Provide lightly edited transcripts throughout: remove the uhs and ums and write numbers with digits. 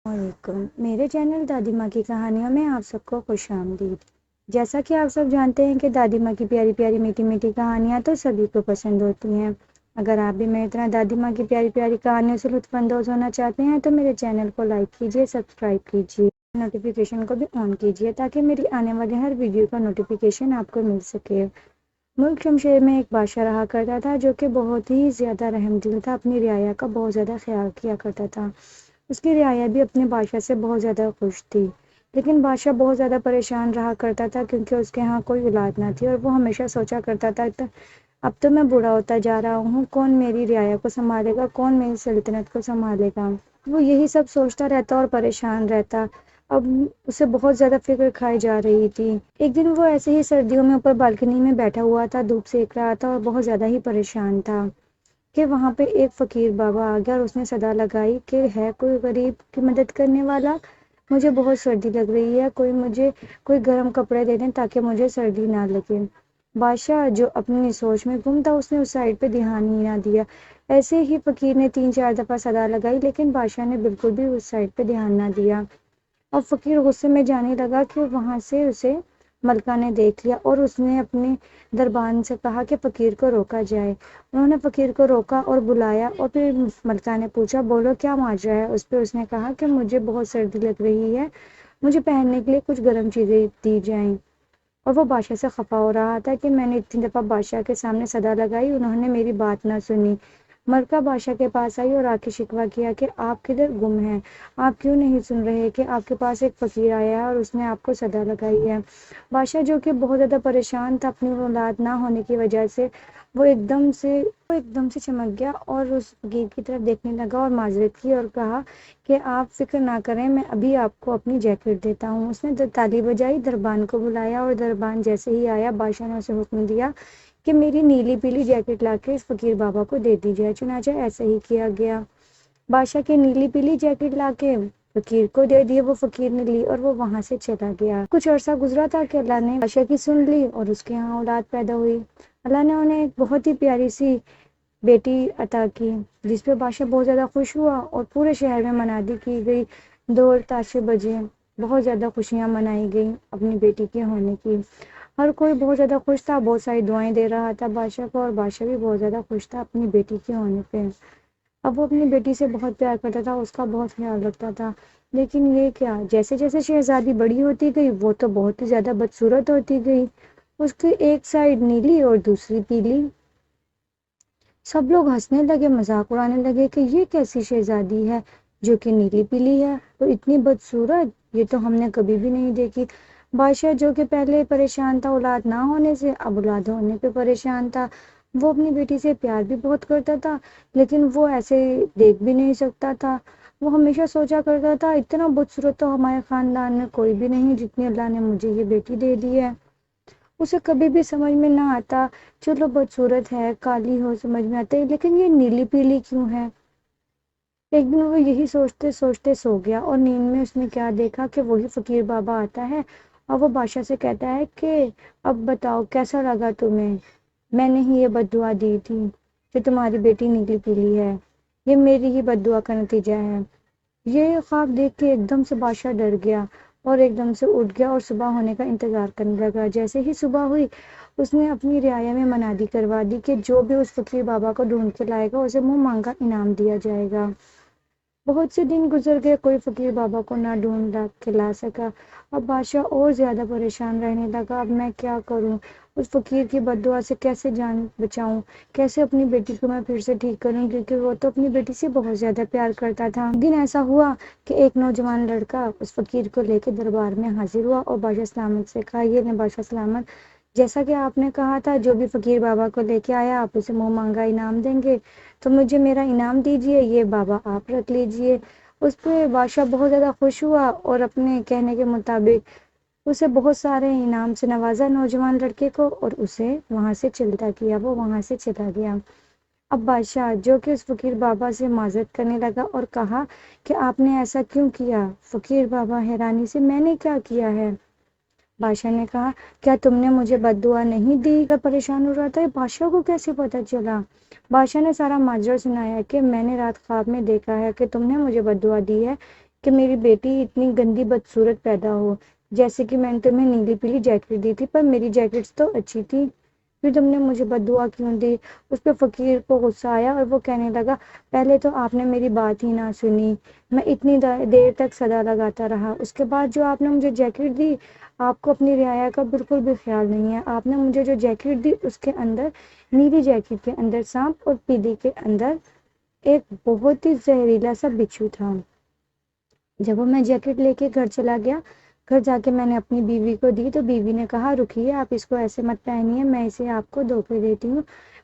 علیکم، میرے چینل دادی ماں کی کہانیوں میں آپ سب کو خوش آمدید۔ جیسا کہ آپ سب جانتے ہیں کہ دادی ماں کی پیاری پیاری میٹھی میٹھی کہانیاں تو سبھی کو پسند ہوتی ہیں۔ اگر آپ بھی میری طرح دادی ماں کی پیاری پیاری کہانیوں سے لطف اندوز ہونا چاہتے ہیں تو میرے چینل کو لائک کیجیے، سبسکرائب کیجیے، نوٹیفیکیشن کو بھی آن کیجیے تاکہ میری آنے والی ہر ویڈیو کا نوٹیفیکیشن آپ کو مل سکے۔ ملک شمشیر میں ایک بادشاہ رہا کرتا تھا جو کہ بہت ہی زیادہ رحم دل تھا، اپنی رعایا کا بہت زیادہ خیال کیا کرتا تھا۔ اس کی رعایا بھی اپنے بادشاہ سے بہت زیادہ خوش تھی، لیکن بادشاہ بہت زیادہ پریشان رہا کرتا تھا کیونکہ اس کے ہاں کوئی اولاد نہ تھی، اور وہ ہمیشہ سوچا کرتا تھا اب تو میں بوڑھا ہوتا جا رہا ہوں، کون میری رعایا کو سنبھالے گا، کون میری سلطنت کو سنبھالے گا۔ وہ یہی سب سوچتا رہتا اور پریشان رہتا۔ اب اسے بہت زیادہ فکر کھائی جا رہی تھی۔ ایک دن وہ ایسے ہی سردیوں میں اوپر بالکنی میں بیٹھا ہوا تھا، دھوپ سیک رہا تھا اور بہت زیادہ ہی پریشان تھا کہ وہاں پہ ایک فقیر بابا آ گیا اور اس نے صدا لگائی کہ ہے کوئی غریب کی مدد کرنے والا، مجھے بہت سردی لگ رہی ہے، مجھے کوئی گرم کپڑے دے دیں تاکہ مجھے سردی نہ لگے۔ بادشاہ جو اپنی سوچ میں گم تھا اس نے اس سائڈ پہ دھیان ہی نہ دیا۔ ایسے ہی فقیر نے 3-4 دفعہ صدا لگائی لیکن بادشاہ نے بالکل بھی اس سائڈ پہ دھیان نہ دیا، اور فقیر غصے میں جانے لگا کہ وہاں سے اسے ملکہ نے دیکھ لیا، اور اس نے اپنے دربان سے کہا کہ فقیر کو روکا جائے۔ انہوں نے فقیر کو روکا اور بلایا، اور پھر ملکہ نے پوچھا بولو کیا ماجرا ہے۔ اس پہ اس نے کہا کہ مجھے بہت سردی لگ رہی ہے، مجھے پہننے کے لیے کچھ گرم چیزیں دی جائیں۔ اور وہ بادشاہ سے خفا ہو رہا تھا کہ میں نے اتنی دفعہ بادشاہ کے سامنے صدا لگائی، انہوں نے میری بات نہ سنی۔ ملکہ بادشاہ کے پاس آئی اور آ کے شکوہ کیا کہ آپ کدھر گم ہیں، آپ کیوں نہیں سن رہے کہ آپ کے پاس ایک فقیر آیا ہے اور اس نے آپ کو صدا لگائی ہے۔ بادشاہ جو کہ بہت زیادہ پریشان تھا اپنی اولاد نہ ہونے کی وجہ سے، وہ ایک دم سے چمک گیا اور اس فقیر کی طرف دیکھنے لگا اور معذرت کی اور کہا کہ آپ فکر نہ کریں، میں ابھی آپ کو اپنی جیکٹ دیتا ہوں۔ اس نے تالی بجائی، دربان کو بلایا، اور دربان جیسے ہی آیا بادشاہ نے اسے حکم دیا کہ میری نیلی پیلی جیکٹ لا کے اس فقیر بابا کو دے دی جائے۔ چنانچہ ایسا ہی کیا گیا، بادشاہ کی نیلی پیلی جیکٹ لا کے فقیر کو دے دی، وہ فقیر نے لی اور وہ وہاں سے چلا گیا۔ کچھ عرصہ گزرا تھا کہ اللہ نے بادشاہ کی سن لی اور اس کے یہاں اولاد پیدا ہوئی۔ اللہ نے انہیں ایک بہت ہی پیاری سی بیٹی عطا کی، جس پہ بادشاہ بہت زیادہ خوش ہوا اور پورے شہر میں منادی کی گئی، ڈھول تاشے بجے، بہت زیادہ خوشیاں منائی گئی اپنی بیٹی کے ہونے کی۔ ہر کوئی بہت زیادہ خوش تھا، بہت ساری دعائیں دے رہا تھا بادشاہ کو، اور بادشاہ بھی بہت زیادہ خوش تھا اپنی بیٹی کے ہونے پہ۔ اب وہ اپنی بیٹی سے بہت پیار کرتا تھا، اس کا بہت خیال رکھتا تھا، لیکن یہ کیا، جیسے جیسے شہزادی بڑی ہوتی گئی وہ تو بہت ہی زیادہ بدصورت ہوتی گئی، اس کی ایک سائڈ نیلی اور دوسری پیلی۔ سب لوگ ہنسنے لگے، مذاق اڑانے لگے کہ یہ کیسی شہزادی ہے جو کہ نیلی پیلی ہے اور اتنی بدصورت، یہ تو ہم نے کبھی بھی نہیں دیکھی۔ بادشاہ جو کہ پہلے پریشان تھا اولاد نہ ہونے سے، اب اولاد ہونے پہ پریشان تھا۔ وہ اپنی بیٹی سے پیار بھی بہت کرتا تھا لیکن وہ ایسے دیکھ بھی نہیں سکتا تھا۔ وہ ہمیشہ سوچا کرتا تھا اتنا بدصورت تو ہمارے خاندان میں کوئی بھی نہیں جتنی اللہ نے مجھے یہ بیٹی دے دی ہے۔ اسے کبھی بھی سمجھ میں نہ آتا، چلو بدصورت ہے، کالی ہو سمجھ میں آتا ہے، لیکن یہ نیلی پیلی کیوں ہے۔ ایک دن وہ یہی سوچتے سوچتے سو گیا اور نیند میں اس نے کیا دیکھا کہ وہی فقیر بابا آتا ہے اور وہ بادشاہ سے کہتا ہے کہ اب بتاؤ کیسا لگا تمہیں، میں نے ہی یہ بد دعا دی تھی کہ تمہاری بیٹی نیلی پیلی ہے، یہ میری ہی بد دعا کا نتیجہ ہے۔ یہ خواب دیکھ کے ایک دم سے بادشاہ ڈر گیا اور ایک دم سے اٹھ گیا اور صبح ہونے کا انتظار کرنے لگا۔ جیسے ہی صبح ہوئی اس نے اپنی رعایا میں منادی کروا دی کہ جو بھی اس فقیر بابا کو ڈھونڈ کے لائے گا اسے منہ مانگا انعام دیا جائے گا۔ بہت سے دن گزر گئے، کوئی فقیر بابا کو نہ ڈھونڈ کے لا سکا۔ اب بادشاہ اور زیادہ پریشان رہنے لگا، اب میں کیا کروں، اس فقیر کی بد دعا سے کیسے جان بچاؤں، کیسے اپنی بیٹی کو میں پھر سے ٹھیک کروں، کیونکہ وہ تو اپنی بیٹی سے بہت زیادہ پیار کرتا تھا۔ ایک دن ایسا ہوا کہ ایک نوجوان لڑکا اس فقیر کو لے کے دربار میں حاضر ہوا اور بادشاہ سلامت سے کہا، یہ نے بادشاہ سلامت، جیسا کہ آپ نے کہا تھا جو بھی فقیر بابا کو لے کے آیا آپ اسے منہ مانگا انعام دیں گے، تو مجھے میرا انعام دیجیے، یہ بابا آپ رکھ لیجیے۔ اس پہ بادشاہ بہت زیادہ خوش ہوا اور اپنے کہنے کے مطابق اسے بہت سارے انعام سے نوازا نوجوان لڑکے کو، اور اسے وہاں سے چلتا کیا، وہ وہاں سے چلا گیا۔ اب بادشاہ جو کہ اس فقیر بابا سے معذرت کرنے لگا اور کہا کہ آپ نے ایسا کیوں کیا۔ فقیر بابا حیرانی سے، میں نے کیا کیا ہے؟ بادشاہ نے کہا کیا تم نے مجھے بد دعا نہیں دی؟ پریشان ہو رہا تھا، بادشاہ کو کیسے پتا چلا؟ بادشاہ نے سارا ماجرا سنایا کہ میں نے رات خواب میں دیکھا ہے کہ تم نے مجھے بد دعا دی ہے کہ میری بیٹی اتنی گندی بدصورت پیدا ہو. جیسے کہ میں نے تمہیں نیلی پیلی جیکٹ دی تھی، پر میری جیکٹس تو اچھی تھی، پھر تم نے مجھے بد دعا کیوں دی؟ اس پہ فقیر کو غصہ آیا اور وہ کہنے لگا، پہلے تو آپ نے میری بات ہی نہ سنی، میں اتنی دیر تک صدا لگاتا رہا. اس کے بعد جو آپ نے مجھے جیکٹ دی، آپ کو اپنی رعایا کا بالکل بھی خیال نہیں ہے. آپ نے مجھے جو جیکٹ دی اس کے اندر، نیلی جیکٹ کے اندر سانپ اور پیلی کے اندر ایک بہت ہی زہریلا سا بچھو تھا. جب وہ میں جیکٹ لے کے گھر چلا گیا، گھر جا کے میں نے اپنی بیوی کو دی تو بیوی نے کہا، رکیے، آپ اس کو ایسے مت پہنیے، میں اسے آپ کو دھو کے دیتی ہوں،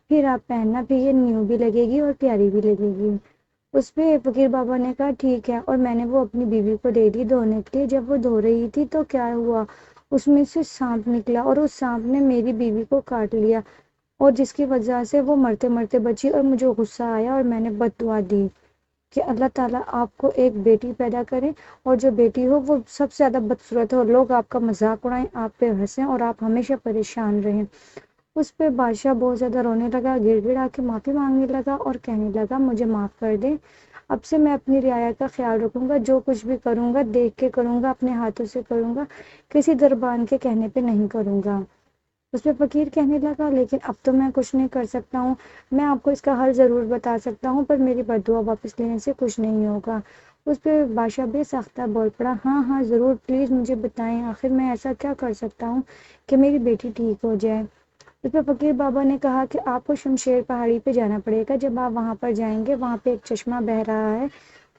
پھر آپ پہننا، پھر یہ نیو بھی لگے گی اور پیاری بھی لگے گی. اس پہ فقیر بابا نے کہا ٹھیک ہے، اور میں نے وہ اپنی بیوی کو دے دی دھونے کے لیے. جب وہ دھو رہی تھی تو کیا ہوا، اس میں سے سانپ نکلا اور اس سانپ نے میری بیوی کو کاٹ لیا، اور جس کی وجہ سے وہ مرتے مرتے بچی. اور مجھے غصہ آیا اور میں نے بد دعا دی کہ اللہ تعالیٰ آپ کو ایک بیٹی پیدا کرے، اور جو بیٹی ہو وہ سب سے زیادہ بدصورت ہو، لوگ آپ کا مذاق اڑائیں، آپ پہ ہنسیں اور آپ ہمیشہ پریشان رہیں. اس پہ بادشاہ بہت زیادہ رونے لگا، گر گڑا کے معافی مانگنے لگا اور کہنے لگا، مجھے معاف کر دیں، اب سے میں اپنی رعایا کا خیال رکھوں گا، جو کچھ بھی کروں گا دیکھ کے کروں گا، اپنے ہاتھوں سے کروں گا، کسی دربان کے کہنے پہ نہیں کروں گا. اس پہ فقیر کہنے لگا، لیکن اب تو میں کچھ نہیں کر سکتا ہوں، میں آپ کو اس کا حل ضرور بتا سکتا ہوں، پر میری بد دعا واپس لینے سے کچھ نہیں ہوگا. اس پہ بادشاہ بے ساختہ بول پڑا، ہاں ہاں ضرور، پلیز مجھے بتائیں، آخر میں ایسا کیا کر سکتا ہوں کہ میری بیٹی ٹھیک ہو جائے. اس پہ فقیر بابا نے کہا کہ آپ کو شمشیر پہاڑی پہ جانا پڑے گا. جب آپ وہاں پر جائیں گے، وہاں پہ ایک چشمہ بہہ رہا ہے،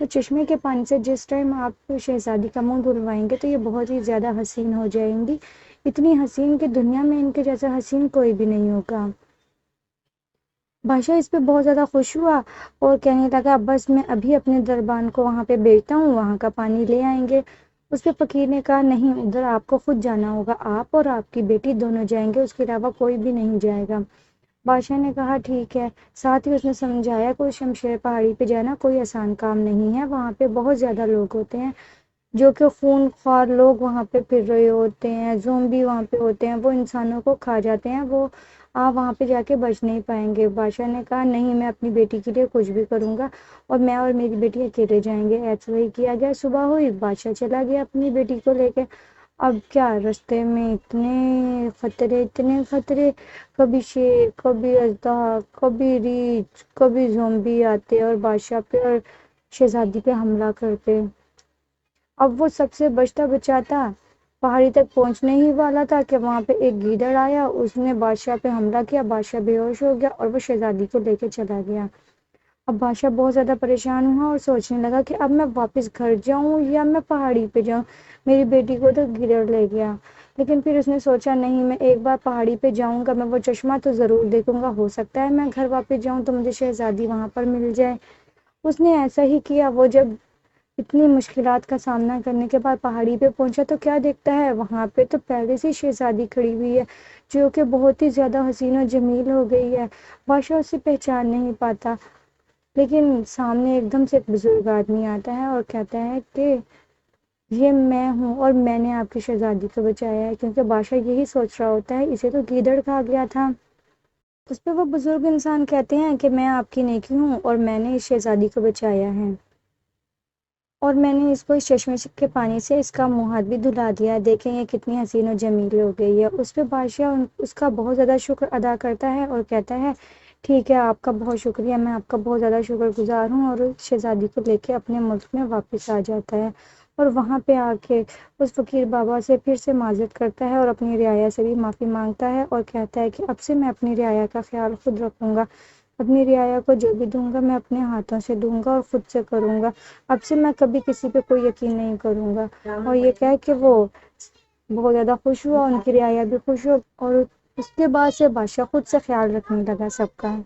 تو چشمے کے پانی سے جس ٹائم آپ شہزادی کا منہ دھلوائیں گے تو یہ بہت ہی زیادہ حسین ہو جائیں گی، اتنی حسین کہ دنیا میں ان کے جیسا حسین کوئی بھی نہیں ہوگا. بادشاہ اس پہ بہت زیادہ خوش ہوا اور کہنے لگا، بس میں ابھی اپنے دربان کو وہاں پہ بھیجتا ہوں، وہاں کا پانی لے آئیں گے. اس پہ فقیر نے کہا، نہیں، ادھر آپ کو خود جانا ہوگا، آپ اور آپ کی بیٹی دونوں جائیں گے، اس کے علاوہ کوئی بھی نہیں جائے گا. بادشاہ نے کہا ٹھیک ہے. ساتھ ہی اس نے سمجھایا، کوئی شمشیر پہاڑی پہ جانا کوئی آسان کام نہیں ہے، وہاں پہ بہت زیادہ لوگ ہوتے ہیں جو کہ خون خوار لوگ وہاں پہ پھر رہے ہوتے ہیں، زومبی وہاں پہ ہوتے ہیں، وہ انسانوں کو کھا جاتے ہیں، وہ آپ وہاں پہ جا کے بچ نہیں پائیں گے. بادشاہ نے کہا، نہیں، میں اپنی بیٹی کے لیے کچھ بھی کروں گا، اور میں اور میری بیٹی اکیلے جائیں گے. ایسا ہی کیا گیا. صبح ہوئی، بادشاہ چلا گیا اپنی بیٹی کو لے کے. اب کیا، رستے میں اتنے خطرے، کبھی شیر، کبھی اژدہا، کبھی ریچھ، کبھی زومبی آتے اور بادشاہ پہ اور شہزادی پہ حملہ کرتے. اب وہ سب سے بچتا بچاتا پہاڑی تک پہنچنے ہی والا تھا کہ وہاں پہ ایک گیدڑ آیا، اس نے بادشاہ پہ حملہ کیا، بادشاہ بے ہوش ہو گیا اور وہ شہزادی کو لے کے چلا گیا. اب بادشاہ بہت زیادہ پریشان ہوا اور سوچنے لگا کہ اب میں واپس گھر جاؤں یا میں پہاڑی پہ جاؤں، میری بیٹی کو تو گیدڑ لے گیا. لیکن پھر اس نے سوچا، نہیں، میں ایک بار پہاڑی پہ جاؤں گا، میں وہ چشمہ تو ضرور دیکھوں گا، ہو سکتا ہے میں گھر واپس جاؤں تو مجھے شہزادی وہاں پر مل جائے. اس نے ایسا ہی کیا. وہ جب اتنی مشکلات کا سامنا کرنے کے بعد پہاڑی پہ پہنچا تو کیا دیکھتا ہے، وہاں پہ تو پہلے سے شہزادی کھڑی ہوئی ہے، جو کہ بہت ہی زیادہ حسین و جمیل ہو گئی ہے. بادشاہ اسے پہچان نہیں پاتا، لیکن سامنے ایک دم سے ایک بزرگ آدمی آتا ہے اور کہتا ہے کہ یہ میں ہوں اور میں نے آپ کی شہزادی کو بچایا ہے، کیونکہ بادشاہ یہی سوچ رہا ہوتا ہے اسے تو گیدڑ کھا گیا تھا. اس پہ وہ بزرگ انسان کہتے ہیں کہ میں آپ کی نیکی ہوں اور میں نے اس شہزادی کو بچایا ہے، اور میں نے اس کو اس چشمے کے پانی سے اس کا منہ ہاتھ بھی دھلا دیا، دیکھیں یہ کتنی حسین و جمیل ہو گئی ہے. اس پہ بادشاہ اس کا بہت زیادہ شکر ادا کرتا ہے اور کہتا ہے، ٹھیک ہے، آپ کا بہت شکریہ، میں آپ کا بہت زیادہ شکر گزار ہوں، اور شہزادی کو لے کے اپنے ملک میں واپس آ جاتا ہے. اور وہاں پہ آ کے اس فقیر بابا سے پھر سے معذرت کرتا ہے اور اپنی رعایا سے بھی معافی مانگتا ہے اور کہتا ہے کہ اب سے میں اپنی رعایا کا خیال خود رکھوں گا، اپنی رعایا کو جو بھی دوں گا میں اپنے ہاتھوں سے دوں گا اور خود سے کروں گا، اب سے میں کبھی کسی پہ کوئی یقین نہیں کروں گا. اور یہ کہہ کہ وہ بہت زیادہ خوش ہوا، ان کی رعایا بھی خوش ہو، اور اس کے بعد سے بادشاہ خود سے خیال رکھنے لگا سب کا.